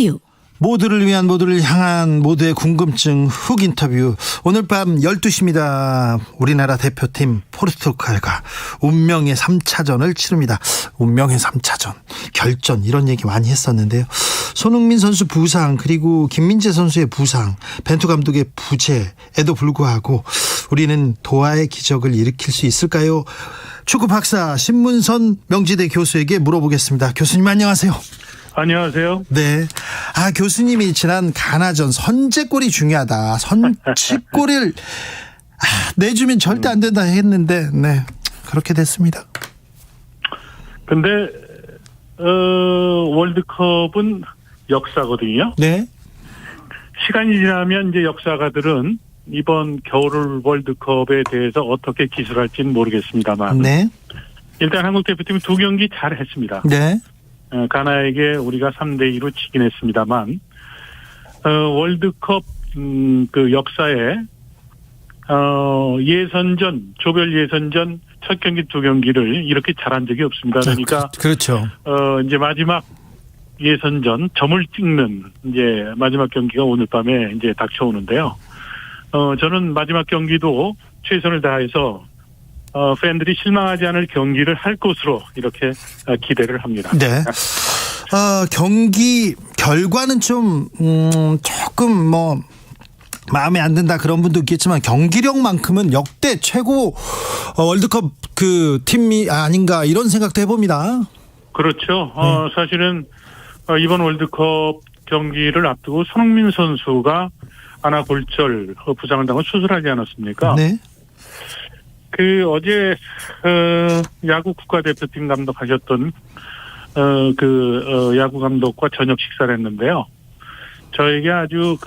인터뷰. 모두를 위한, 모두를 향한, 모두의 궁금증 훅 인터뷰. 오늘 밤 12시입니다. 우리나라 대표팀 포르투갈과 운명의 3차전을 치릅니다. 운명의 3차전, 결전, 이런 얘기 많이 했었는데요. 손흥민 선수 부상, 그리고 김민재 선수의 부상, 벤투 감독의 부재에도 불구하고 우리는 도하의 기적을 일으킬 수 있을까요? 축구 박사 신문선 명지대 교수에게 물어보겠습니다. 교수님 안녕하세요. 안녕하세요. 네. 교수님이 지난 가나전 선제골이 중요하다. 선취골을 내주면 절대 안 된다 했는데, 네. 그렇게 됐습니다. 근데, 월드컵은 역사거든요. 네. 시간이 지나면 이제 역사가들은 이번 겨울 월드컵에 대해서 어떻게 기술할지는 모르겠습니다만. 네. 일단 한국 대표팀이 2경기 잘 했습니다. 네. 가나에게 우리가 3대2로 지긴 했습니다만, 월드컵, 그 역사에, 예선전, 조별 예선전 첫 경기 2경기를 이렇게 잘한 적이 없습니다. 그러니까, 그렇죠. 이제 마지막 예선전 점을 찍는 이제 마지막 경기가 오늘 밤에 이제 닥쳐오는데요. 저는 마지막 경기도 최선을 다해서 팬들이 실망하지 않을 경기를 할 것으로 이렇게 기대를 합니다. 네. 경기 결과는 좀 조금 마음에 안 든다 그런 분도 있겠지만 경기력만큼은 역대 최고 월드컵 그 팀이 아닌가 이런 생각도 해봅니다. 그렇죠. 사실은 이번 월드컵 경기를 앞두고 손흥민 선수가 아나골절 부상을 당하고 수술하지 않았습니까? 네. 어제 야구 국가대표팀 감독하셨던 야구 감독과 저녁 식사를 했는데요. 저에게 아주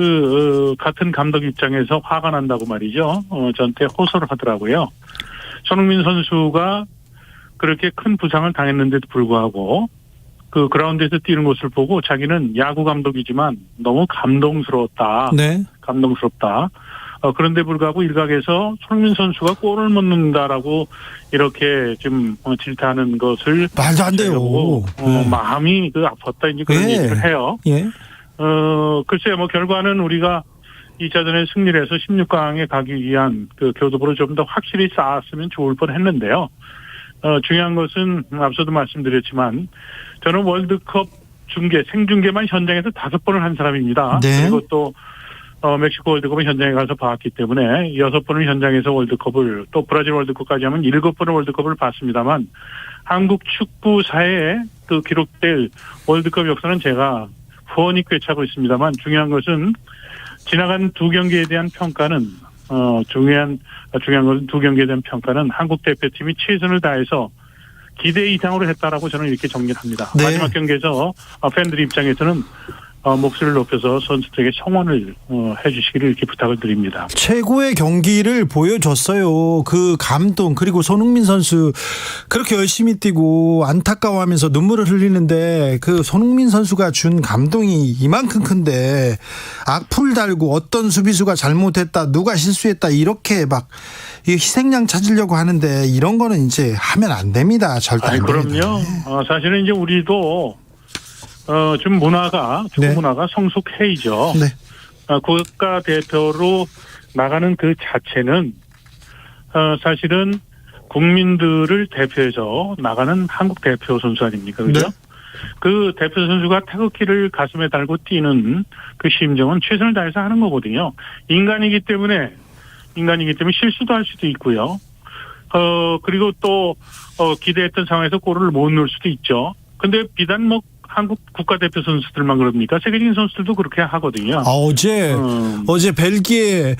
같은 감독 입장에서 화가 난다고 말이죠. 저한테 호소를 하더라고요. 손흥민 선수가 그렇게 큰 부상을 당했는데도 불구하고 그 그라운드에서 뛰는 것을 보고 자기는 야구 감독이지만 너무 감동스러웠다. 네. 감동스럽다. 그런데 불구하고 일각에서 손흥민 선수가 골을 못 넣는다라고 이렇게 좀 질타하는 것을 말도 안 돼요. 마음이 아팠다 이제 그런 얘기를 해요. 예. 글쎄요, 결과는 우리가 2차전에 승리를 해서 16강에 가기 위한 교두보를 좀 더 확실히 쌓았으면 좋을 뻔했는데요. 중요한 것은 앞서도 말씀드렸지만 저는 월드컵 생중계만 현장에서 5번을 한 사람입니다. 네. 그리고 또 멕시코 월드컵은 현장에 가서 봤기 때문에 6번을 현장에서 월드컵을, 또 브라질 월드컵까지 하면 7번의 월드컵을 봤습니다만 한국 축구사에 기록될 월드컵 역사는 제가 후원이 꿰차고 있습니다만 중요한 것은 지나간 2경기에 대한 평가는 중요한 것은 2경기에 대한 평가는 한국 대표팀이 최선을 다해서 기대 이상으로 했다라고 저는 이렇게 정리를 합니다. 네. 마지막 경기에서 팬들 입장에서는 목소리를 높여서 선수들에게 성원을 해주시기를 이렇게 부탁을 드립니다. 최고의 경기를 보여줬어요. 그 감동, 그리고 손흥민 선수 그렇게 열심히 뛰고 안타까워하면서 눈물을 흘리는데 그 손흥민 선수가 준 감동이 이만큼 큰데 악플 달고 어떤 수비수가 잘못했다, 누가 실수했다 이렇게 막 희생양 찾으려고 하는데 이런 거는 이제 하면 안 됩니다. 절대 안 됩니다. 그럼요. 사실은 이제 우리도 지금 축구 문화가 성숙해이죠. 네. 국가 대표로 나가는 그 자체는 사실은 국민들을 대표해서 나가는 한국 대표 선수 아닙니까? 그죠? 네. 그 대표 선수가 태극기를 가슴에 달고 뛰는 그 심정은 최선을 다해서 하는 거거든요. 인간이기 때문에 실수도 할 수도 있고요. 그리고 또 기대했던 상황에서 골을 못 넣을 수도 있죠. 근데 비단 한국 국가대표 선수들만 그럽니까? 세계적인 선수들도 그렇게 하거든요. 어제 벨기에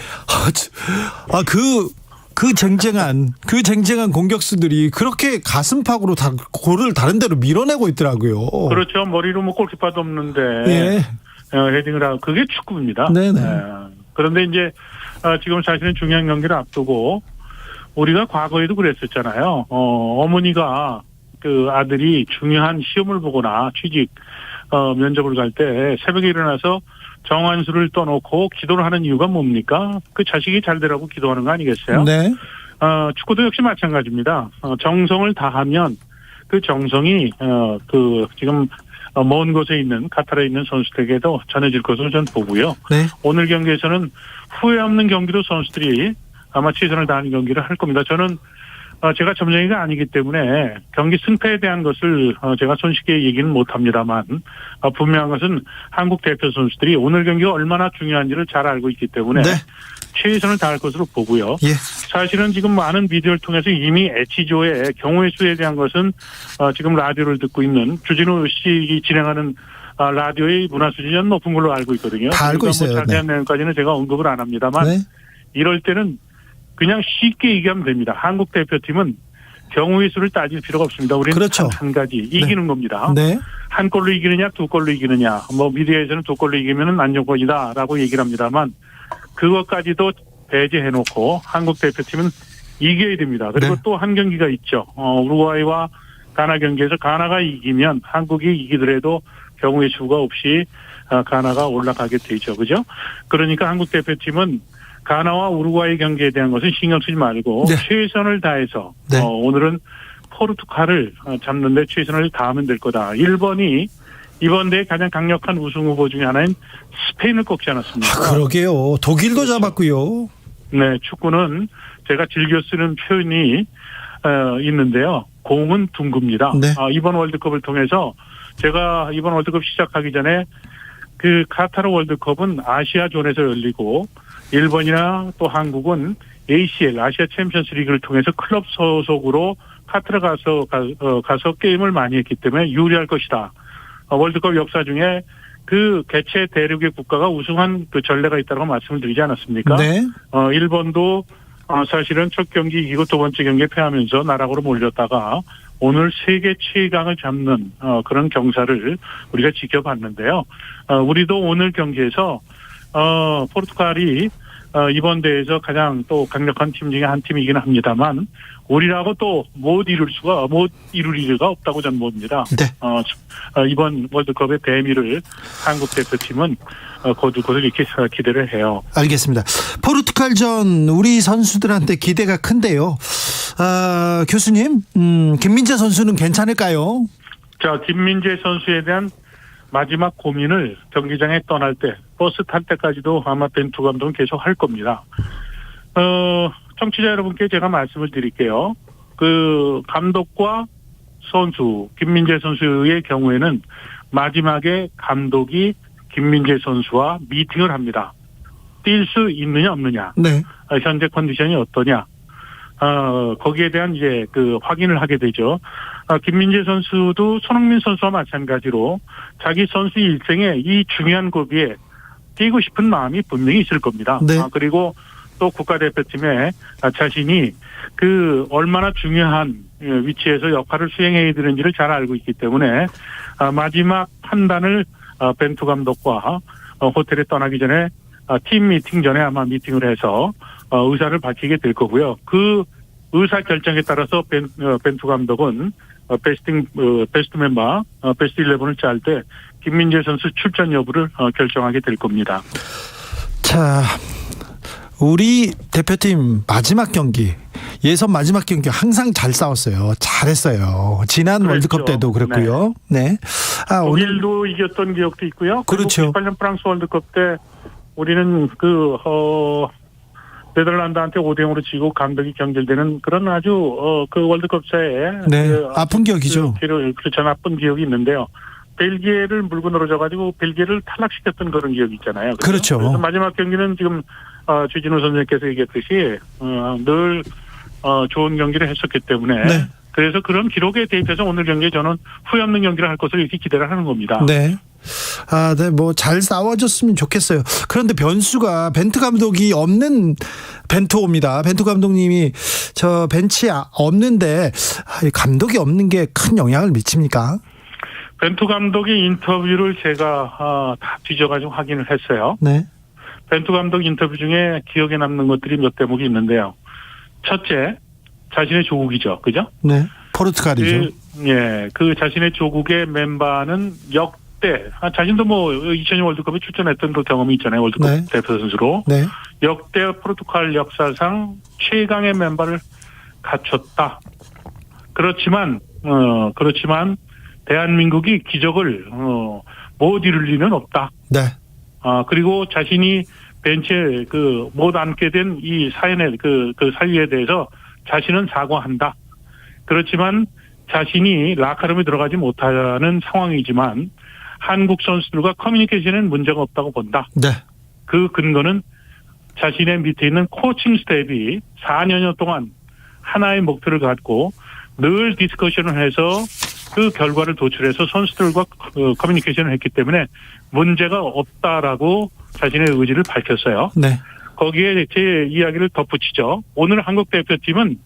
그 쟁쟁한 공격수들이 그렇게 가슴팍으로 다 골을 다른 데로 밀어내고 있더라고요. 그렇죠. 머리로 골키퍼도 없는데 예. 헤딩을 하고 그게 축구입니다. 네네. 그런데 이제 지금 사실은 중요한 경기를 앞두고 우리가 과거에도 그랬었잖아요. 어머니가 아들이 중요한 시험을 보거나 취직 면접을 갈 때 새벽에 일어나서 정한수를 떠놓고 기도를 하는 이유가 뭡니까? 그 자식이 잘 되라고 기도하는 거 아니겠어요? 네. 축구도 역시 마찬가지입니다. 정성을 다하면 그 정성이 지금 먼 곳에 있는 카타르에 있는 선수들에게도 전해질 것으로 저는 보고요. 네. 오늘 경기에서는 후회 없는 경기로 선수들이 아마 최선을 다하는 경기를 할 겁니다. 저는 제가 점쟁이가 아니기 때문에 경기 승패에 대한 것을 제가 손쉽게 얘기는 못합니다만 분명한 것은 한국 대표 선수들이 오늘 경기가 얼마나 중요한지를 잘 알고 있기 때문에 네. 최선을 다할 것으로 보고요. 예. 사실은 지금 많은 미디어를 통해서 이미 H조의 경우의 수에 대한 것은 지금 라디오를 듣고 있는 주진우 씨 진행하는 라디오의 문화 수준이 높은 걸로 알고 있거든요. 다 알고 있어요. 뭐 자세한 내용까지는 제가 언급을 안 합니다만 네. 이럴 때는 그냥 쉽게 얘기하면 됩니다. 한국 대표팀은 경우의 수를 따질 필요가 없습니다. 우리는 그렇죠. 한 가지 이기는 겁니다. 네. 한 골로 이기느냐 두 골로 이기느냐 뭐 미디어에서는 두 골로 이기면은 안정권이다라고 얘기를 합니다만 그것까지도 배제해놓고 한국 대표팀은 이겨야 됩니다. 그리고 네. 또 한 경기가 있죠. 우루과이와 가나 경기에서 가나가 이기면 한국이 이기더라도 경우의 수가 없이 가나가 올라가게 되죠. 그죠? 그러니까 한국 대표팀은 가나와 우루과이 경기에 대한 것은 신경 쓰지 말고 네. 최선을 다해서 네. 오늘은 포르투갈을 잡는 데 최선을 다하면 될 거다. 일본이 이번 대회 가장 강력한 우승 후보 중에 하나인 스페인을 꺾지 않았습니까? 그러게요. 독일도 잡았고요. 네, 축구는 제가 즐겨 쓰는 표현이 있는데요. 공은 둥굽니다. 네. 이번 월드컵을 통해서 제가 이번 월드컵 시작하기 전에 그 카타르 월드컵은 아시아 존에서 열리고 일본이나 또 한국은 ACL 아시아 챔피언스 리그를 통해서 클럽 소속으로 카타르 가서 게임을 많이 했기 때문에 유리할 것이다. 월드컵 역사 중에 그 개최 대륙의 국가가 우승한 그 전례가 있다고 말씀을 드리지 않았습니까? 네. 일본도 사실은 첫 경기 이기고 두 번째 경기에 패하면서 나락으로 몰렸다가 오늘 세계 최강을 잡는 그런 경사를 우리가 지켜봤는데요. 우리도 오늘 경기에서 포르투갈이 이번 대회에서 가장 또 강력한 팀 중에 한 팀이긴 합니다만 우리라고 또 못 이룰 이유가 없다고 저는 봅니다. 네. 이번 월드컵의 대미를 한국 대표팀은 거두고들 이렇게 기대를 해요. 알겠습니다. 포르투갈전 우리 선수들한테 기대가 큰데요. 교수님, 김민재 선수는 괜찮을까요? 자, 김민재 선수에 대한 마지막 고민을 경기장에 떠날 때 버스 탈 때까지도 아마 벤투 감독은 계속 할 겁니다. 청취자 여러분께 제가 말씀을 드릴게요. 그 감독과 선수 김민재 선수의 경우에는 마지막에 감독이 김민재 선수와 미팅을 합니다. 뛸 수 있느냐 없느냐, 네. 현재 컨디션이 어떠냐, 거기에 대한 이제 그 확인을 하게 되죠. 김민재 선수도 손흥민 선수와 마찬가지로 자기 선수 일생에 이 중요한 고비에 뛰고 싶은 마음이 분명히 있을 겁니다. 네. 그리고 또 국가대표팀에 자신이 그 얼마나 중요한 위치에서 역할을 수행해야 되는지를 잘 알고 있기 때문에 마지막 판단을 벤투 감독과 호텔에 떠나기 전에 팀 미팅 전에 아마 미팅을 해서 의사를 밝히게 될 거고요. 그 의사 결정에 따라서 벤투 감독은 베스트 멤버, 베스트 11을 짤 때 김민재 선수 출전 여부를 결정하게 될 겁니다. 자, 우리 대표팀 마지막 경기, 예선 마지막 경기 항상 잘 싸웠어요. 잘했어요. 지난 그렇죠. 월드컵 때도 그랬고요. 네. 독일도 이겼던 기억도 있고요. 그렇죠. 98년 프랑스 월드컵 때 우리는 네덜란드한테 5대0으로 지고 감독이 경질되는 그런 아주 그 월드컵사에 네, 아픈 기억이죠. 그렇죠. 나쁜 기억이 있는데요. 벨기에를 물고 늘어져가지고 벨기에를 탈락시켰던 그런 기억이 있잖아요. 그렇죠. 그래서 마지막 경기는 지금 주진우 선생님께서 얘기했듯이 늘 좋은 경기를 했었기 때문에 네. 그래서 그런 기록에 대입해서 오늘 경기에 저는 후회 없는 경기를 할 것을 이렇게 기대를 하는 겁니다. 네. 네, 뭐 잘 싸워줬으면 좋겠어요. 그런데 변수가 벤투 감독이 없는 벤투입니다. 벤투 감독님이 저 벤치에 없는데 감독이 없는 게 큰 영향을 미칩니까? 벤투 감독의 인터뷰를 제가 다 뒤져가지고 확인을 했어요. 네. 벤투 감독 인터뷰 중에 기억에 남는 것들이 몇 대목이 있는데요. 첫째, 자신의 조국이죠. 그죠? 네. 포르투갈이죠. 그 자신의 조국의 멤버는 역대, 자신도 뭐 2002년 월드컵에 출전했던 그 경험이 있잖아요. 월드컵 네. 대표 선수로. 네. 역대 포르투갈 역사상 최강의 멤버를 갖췄다. 그렇지만 대한민국이 기적을 못 이룰 리는 없다. 네. 그리고 자신이 벤치에 못 앉게 된 이 사연의 그 사유에 대해서 자신은 사과한다. 그렇지만 자신이 라카룸에 들어가지 못하는 상황이지만 한국 선수들과 커뮤니케이션에는 문제가 없다고 본다. 네. 그 근거는 자신의 밑에 있는 코칭 스텝이 4년여 동안 하나의 목표를 갖고 늘 디스커션을 해서 그 결과를 도출해서 선수들과 커뮤니케이션을 했기 때문에 문제가 없다라고 자신의 의지를 밝혔어요. 네. 거기에 제 이야기를 덧붙이죠. 오늘 한국 대표팀은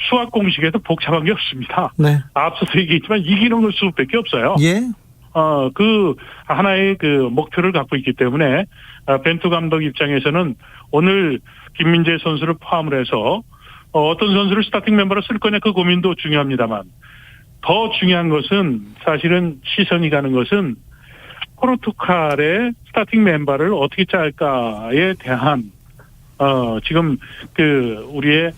수학 공식에서 복잡한 게 없습니다. 네. 앞서서 얘기했지만 이기는 걸 수밖에 없어요. 예. 그 하나의 그 목표를 갖고 있기 때문에 벤투 감독 입장에서는 오늘 김민재 선수를 포함을 해서 어떤 선수를 스타팅 멤버로 쓸 거냐 그 고민도 중요합니다만 더 중요한 것은 사실은 시선이 가는 것은 포르투갈의 스타팅 멤버를 어떻게 짤까에 대한 지금 우리의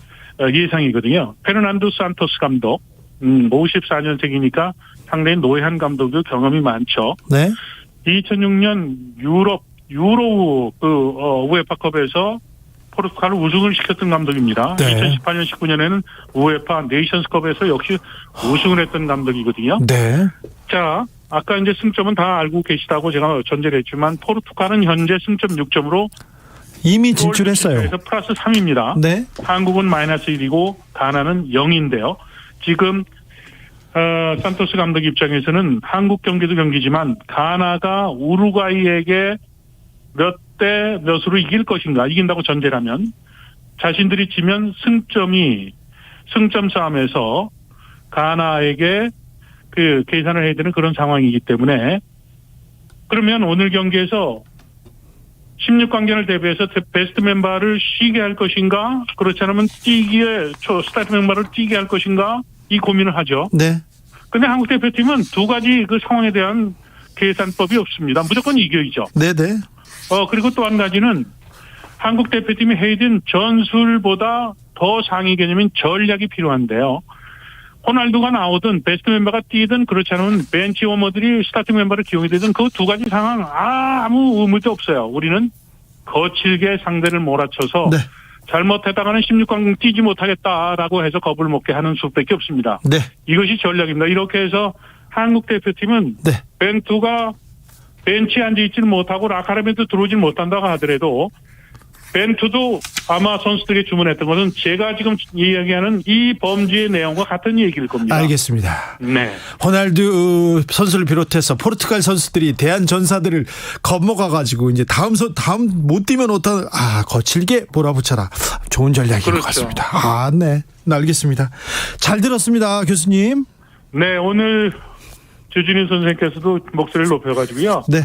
예상이거든요. 페르난도 산토스 감독 54년생이니까 상당히 노회한 감독도 경험이 많죠. 네. 2006년 유로 우에파컵에서 포르투갈을 우승을 시켰던 감독입니다. 네. 2018년 19년에는 우에파 네이션스컵에서 역시 우승을 했던 감독이거든요. 네. 자, 아까 이제 승점은 다 알고 계시다고 제가 전제를 했지만 포르투갈은 현재 승점 6점으로 이미 진출했어요. 그래서 플러스 3입니다. 네. 한국은 마이너스 1이고 가나는 0인데요. 지금 산토스 감독 입장에서는 한국 경기도 경기지만 가나가 우루과이에게 몇 대 몇으로 이길 것인가, 이긴다고 전제라면 자신들이 지면 승점 싸움에서 가나에게 계산을 해야 되는 그런 상황이기 때문에 그러면 오늘 경기에서 16강전을 대비해서 베스트 멤버를 쉬게 할 것인가, 그렇지 않으면 스타트 멤버를 뛰게 할 것인가, 이 고민을 하죠. 네. 근데 한국 대표팀은 두 가지 그 상황에 대한 계산법이 없습니다. 무조건 이겨야죠. 네네. 그리고 또 한 가지는 한국 대표팀이 해야 된 전술보다 더 상위 개념인 전략이 필요한데요. 호날두가 나오든 베스트 멤버가 뛰든 그렇지 않으면 벤치 워머들이 스타팅 멤버를 기용이 되든 그 두 가지 상황 아무 의무도 없어요. 우리는 거칠게 상대를 몰아쳐서 네. 잘못하다가는 16강 뛰지 못하겠다라고 해서 겁을 먹게 하는 수밖에 없습니다. 네. 이것이 전략입니다. 이렇게 해서 한국 대표팀은 네. 벤투가 벤치에 앉아있지는 못하고 라카르멘도 들어오지 못한다고 하더라도 벤투도 아마 선수들이 주문했던 것은 제가 지금 이야기하는 이 범죄의 내용과 같은 얘기일 겁니다. 알겠습니다. 네. 호날두 선수를 비롯해서 포르투갈 선수들이 대한 전사들을 겁먹어가지고 이제 다음 못 뛰면 거칠게 몰아붙여라. 좋은 전략인 그렇죠. 것 같습니다. 네. 알겠습니다. 잘 들었습니다, 교수님. 네, 오늘 주진희 선생님께서도 목소리를 높여가지고요. 네.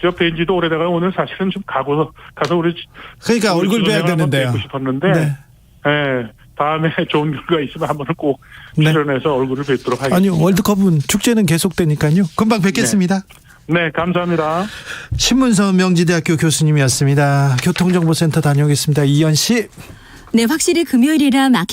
저 벤지도 오래다가 오늘 사실은 좀 가서 우리 그러니까 얼굴 뵈야 되는데요. 뵙고 싶었는데, 네. 네, 다음에 좋은 결과 있으면 한번은 꼭 출연해서 얼굴을 뵙도록 하겠습니다. 아니, 월드컵은 축제는 계속되니까요. 금방 뵙겠습니다. 네, 감사합니다. 신문서 명지대학교 교수님이었습니다. 교통정보센터 다녀오겠습니다. 이현 씨. 네, 확실히 금요일이라 막히기